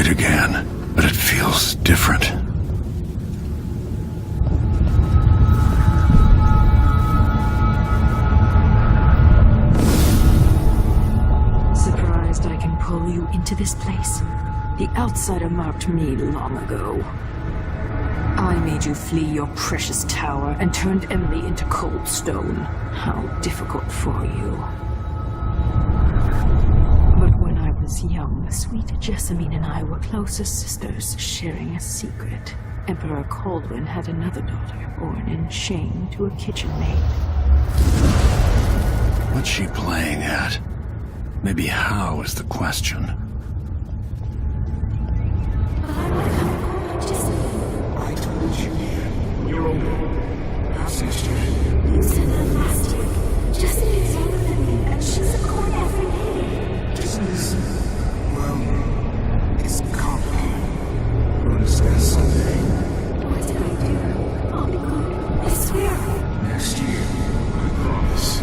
it again, but it feels different. Surprised I can pull you into this place? The outsider marked me long ago. I made you flee your precious tower and turned Emily into cold stone. How difficult for you. But when I was young, sweet Jessamine and I were close as sisters, sharing a secret. Emperor Caldwin had another daughter, born in shame to a kitchen maid. What's she playing at? Maybe how is the question. I told you, you're older. Half sister. You said that last year. Jessamine is younger than me, and she's a court every day. Business, well, it's complicated. We'll discuss someday. What did I do? I'll be good. I swear. Next year, I promise.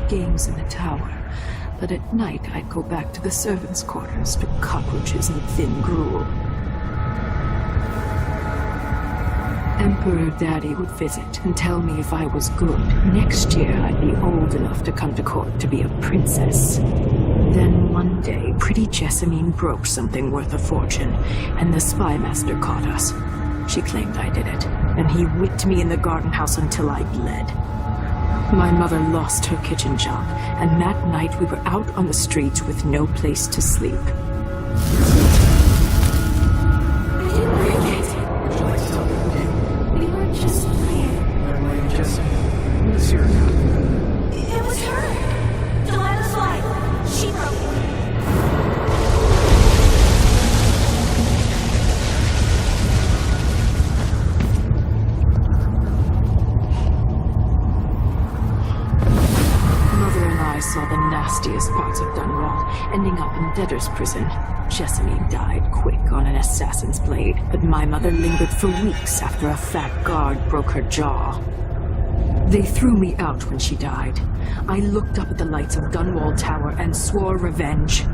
Games in the tower, but at night I'd go back to the servants' quarters to cockroaches and thin gruel. Emperor Daddy would visit and tell me if I was good. Next year I'd be old enough to come to court to be a princess. Then one day, pretty Jessamine broke something worth a fortune, and the spy master caught us. She claimed I did it, and he whipped me in the garden house until I bled. My mother lost her kitchen job, and that night we were out on the streets with no place to sleep. I didn't bring it. Would you like to tell me who did? We were just playing. My name is Jessamine. Who's here now? It was her. Delilah's wife. She broke it. Saw the nastiest parts of Dunwall, ending up in debtor's prison. Jessamine died quick on an assassin's blade, but my mother lingered for weeks after a fat guard broke her jaw. They threw me out when she died. I looked up at the lights of Dunwall Tower and swore revenge.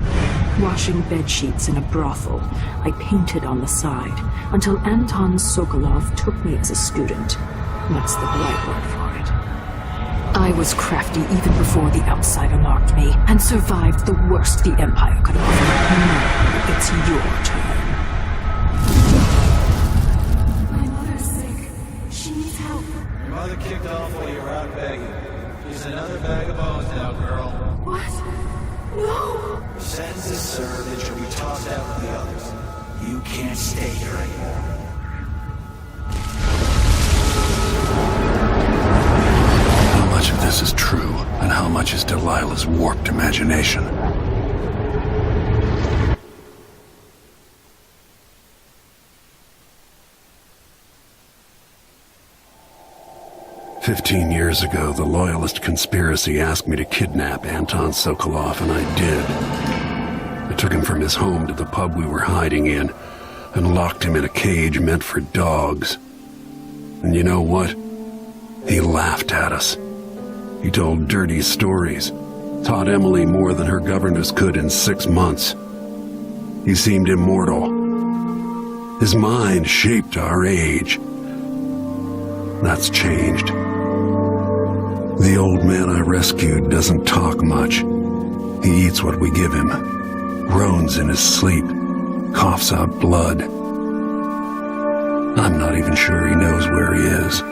Washing bedsheets in a brothel, I painted on the side, until Anton Sokolov took me as a student. That's the right word for it. I was crafty even before the outsider marked me, and survived the worst the Empire could offer. Now it's your turn. My mother's sick. She needs help. Your mother kicked off while you were out begging. She's another bag of bones now, girl. What? No! Your sentence is served and she'll be tossed out with the others. You can't stay here anymore. How much of this is true, and how much is Delilah's warped imagination? "15 years ago, the Loyalist conspiracy asked me to kidnap Anton Sokolov, and I did. I took him from his home to the pub we were hiding in, and locked him in a cage meant for dogs. And you know what? He laughed at us. He told dirty stories, taught Emily more than her governess could in 6 months. He seemed immortal. His mind shaped our age. That's changed. The old man I rescued doesn't talk much. He eats what we give him, groans in his sleep, coughs out blood. I'm not even sure he knows where he is."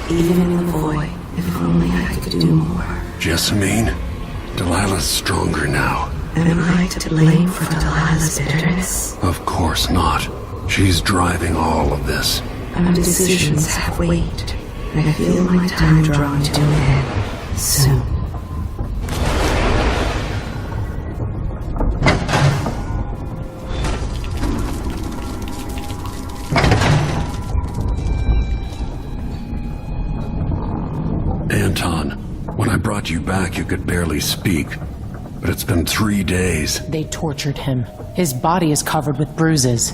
Even in the void, if only I could do more. Jessamine, Delilah's stronger now. Am I to blame for Delilah's bitterness? Of course not. She's driving all of this. Our decisions have weight. I feel my time drawing to an end soon. Anton, when I brought you back, you could barely speak. But it's been 3 days. They tortured him. His body is covered with bruises.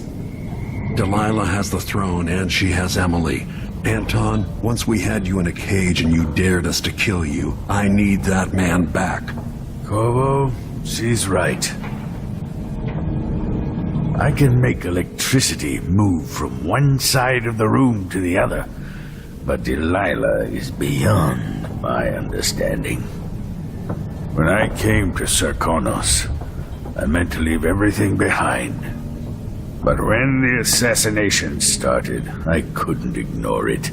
Delilah has the throne, and she has Emily. Anton, once we had you in a cage and you dared us to kill you, I need that man back. Corvo, she's right. I can make electricity move from one side of the room to the other, but Delilah is beyond my understanding. When I came to Sarkonos, I meant to leave everything behind. But when the assassination started, I couldn't ignore it.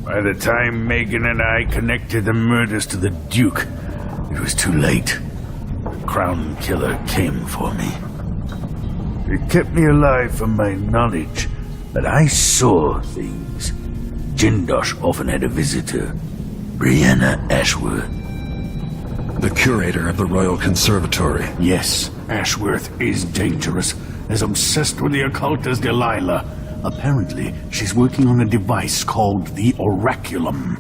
By the time Megan and I connected the murders to the Duke, it was too late. The Crown Killer came for me. It kept me alive from my knowledge that I saw things. Jindosh often had a visitor, Brianna Ashworth. The curator of the Royal Conservatory. Yes, Ashworth is dangerous, as obsessed with the occult as Delilah. Apparently, she's working on a device called the Oraculum.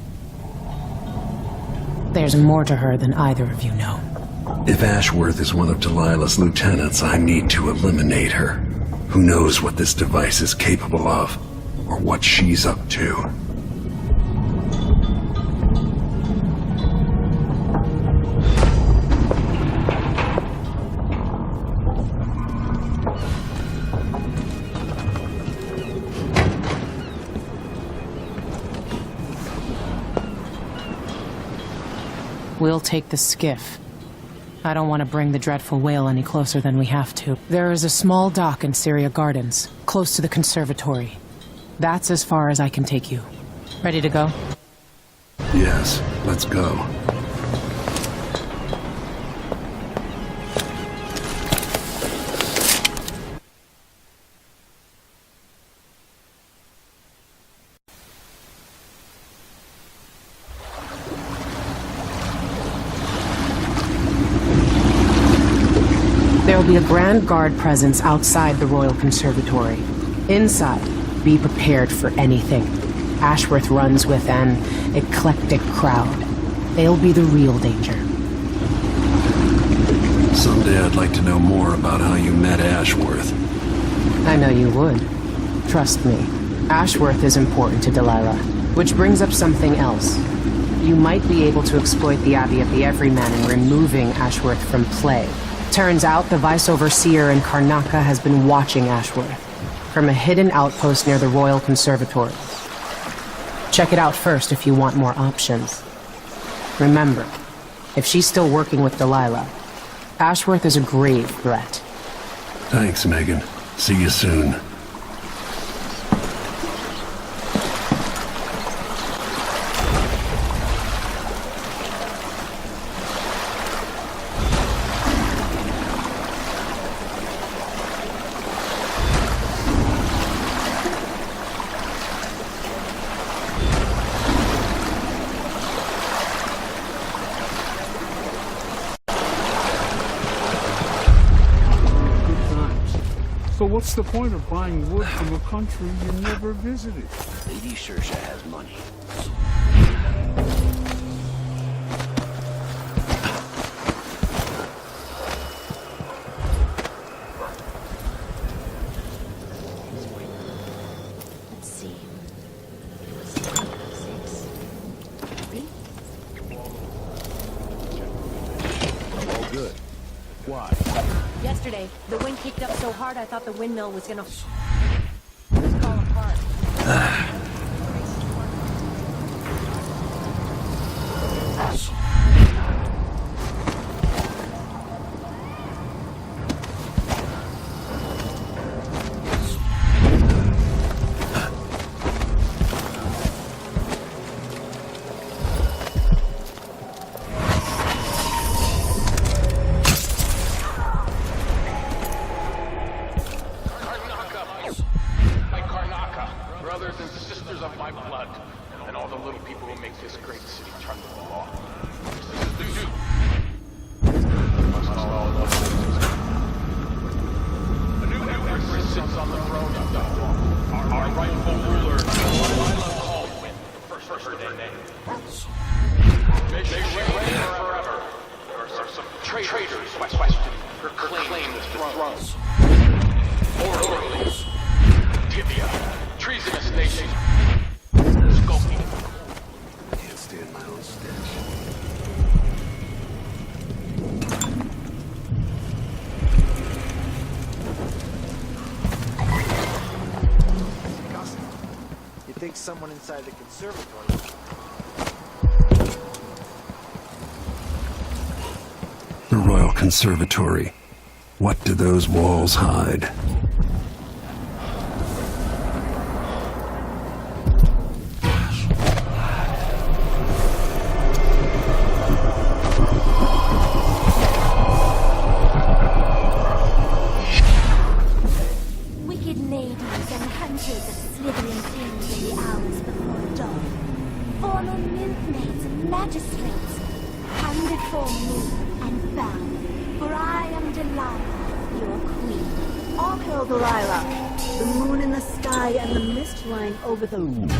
There's more to her than either of you know. If Ashworth is one of Delilah's lieutenants, I need to eliminate her. Who knows what this device is capable of, or what she's up to. We'll take the skiff. I don't want to bring the dreadful whale any closer than we have to. There is a small dock in Syria Gardens, close to the conservatory. That's as far as I can take you. Ready to go? Yes, let's go. There will be a Grand Guard presence outside the Royal Conservatory. Inside, be prepared for anything. Ashworth runs with an eclectic crowd. They'll be the real danger. Someday I'd like to know more about how you met Ashworth. I know you would. Trust me. Ashworth is important to Delilah. Which brings up something else. You might be able to exploit the Abbey of the Everyman in removing Ashworth from play. Turns out the Vice Overseer in Karnaka has been watching Ashworth from a hidden outpost near the Royal Conservatory. Check it out first if you want more options. Remember, if she's still working with Delilah, Ashworth is a grave threat. Thanks, Megan. See you soon. So what's the point of buying wood from a country you never visited? Lady Saoirse has money. Let's see. 6, 3. All good. Why? Yesterday, the wind kicked up so hard I thought the windmill was gonna fall apart. brothers and sisters of my blood, and all the little people who make this great city tremble along. This is the do. Must all love a new emperor sits on the throne of Dunwall. Our rightful ruler, Lila Hallwin, the first of their name. May she reign forever. There are some traitors who question her claim to the throne. Orderlies, tibia, treasonous nation, skulking. Can't stand my own stench. You think someone inside the conservatory? The Royal Conservatory. What do those walls hide? Wicked ladies and hunters of slithering things in the hours before dawn. Former milkmaids and magistrates, handed for me and found. For I am Delilah, your queen. All hail Delilah, the moon in the sky and the mist flying over the moon.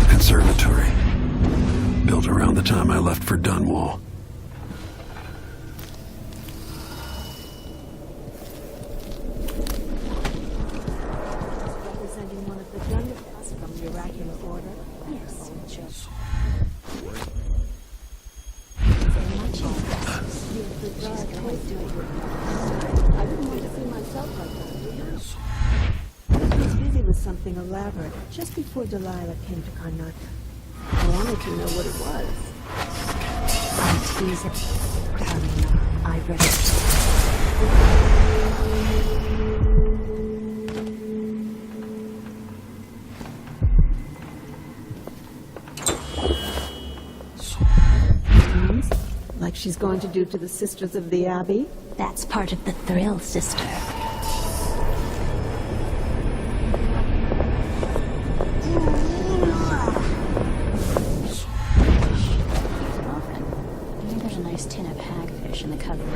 Conservatory. Built around the time I left for Dunwall. Representing one of the youngest from the oracular order. Yes, just. I didn't want to see myself like that, you know? I was busy with something elaborate just before Delilah came to Karnataka. I wanted to know what it was. I tease it. Darling, I read it. Like she's going to do to the Sisters of the Abbey? That's part of the thrill, sister. Maybe there's a nice tin of hagfish in the cupboard.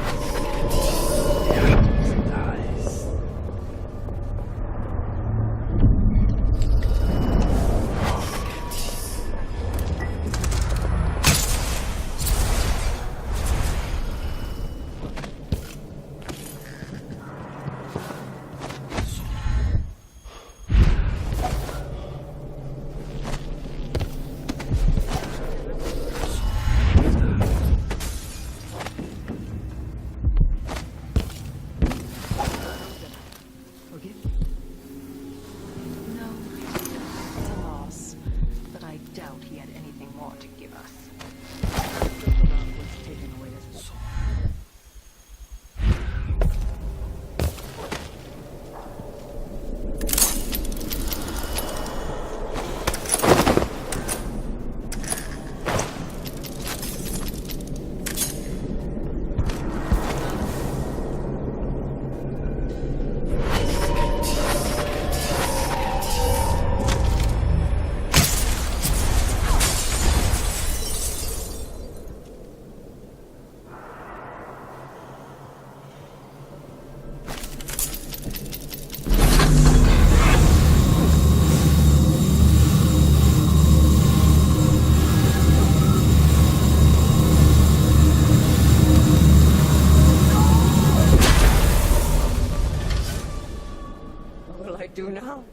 do now?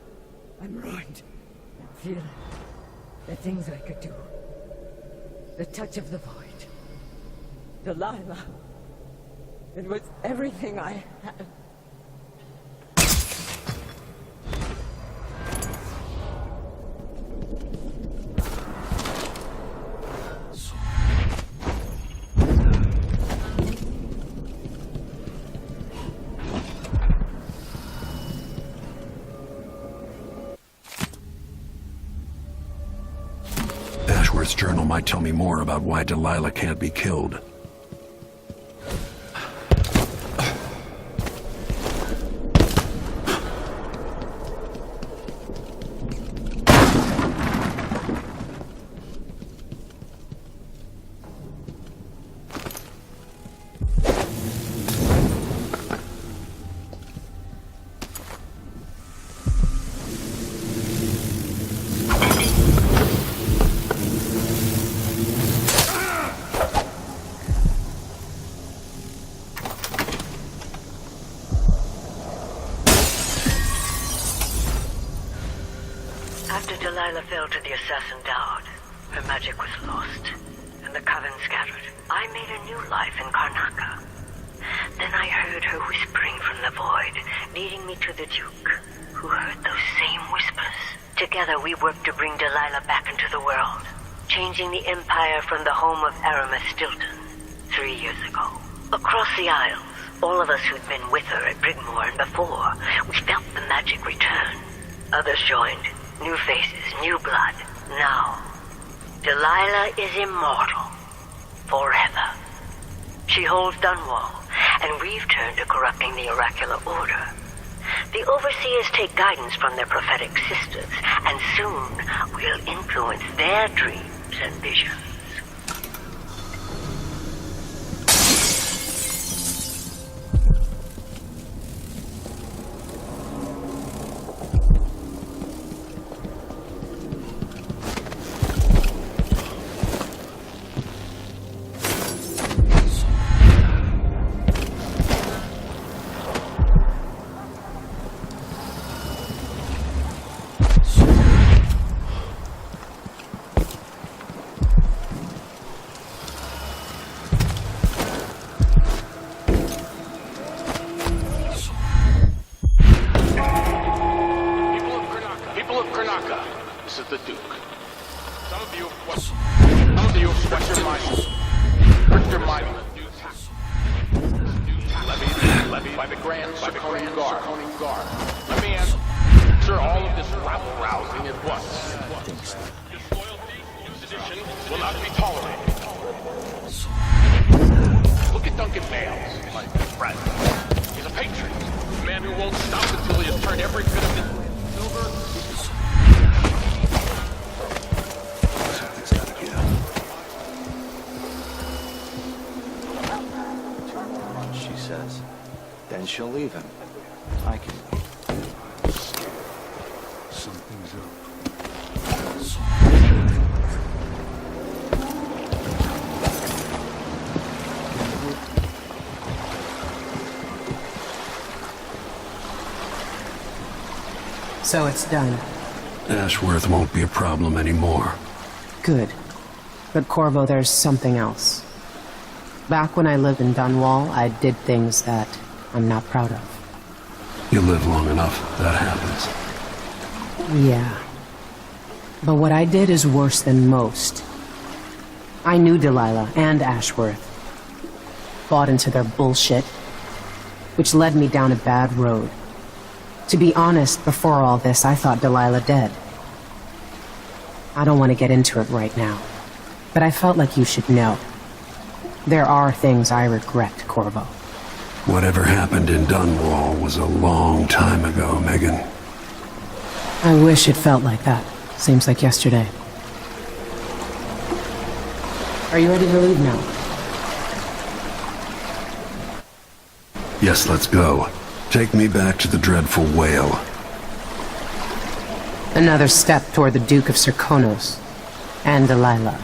I'm ruined. I feel the things I could do. The touch of the void. Delilah. It was everything I had. Corvo might tell me more about why Delilah can't be killed. After Delilah fell to the assassin Dowd, her magic was lost, and the coven scattered. I made a new life in Karnaca. Then I heard her whispering from the void, leading me to the Duke, who heard those same whispers. Together we worked to bring Delilah back into the world, changing the Empire from the home of Aramis Stilton 3 years ago. Across the Isles, all of us who'd been with her at Brigmore and before, we felt the magic return. Others joined. New faces, new blood. Now, Delilah is immortal. Forever. She holds Dunwall, and we've turned to corrupting the oracular order. The overseers take guidance from their prophetic sisters, and soon we'll influence their dreams and visions. Then she'll leave him. I can wait. Something's up. So it's done. Ashworth won't be a problem anymore. Good. But Corvo, there's something else. Back when I lived in Dunwall, I did things that I'm not proud of. You live long enough, that happens. Yeah. But what I did is worse than most. I knew Delilah and Ashworth. Bought into their bullshit, which led me down a bad road. To be honest, before all this, I thought Delilah dead. I don't want to get into it right now, but I felt like you should know. There are things I regret, Corvo. Whatever happened in Dunwall was a long time ago, Megan. I wish it felt like that. Seems like yesterday. Are you ready to leave now? Yes, let's go. Take me back to the dreadful whale. Another step toward the Duke of Serkonos and Delilah.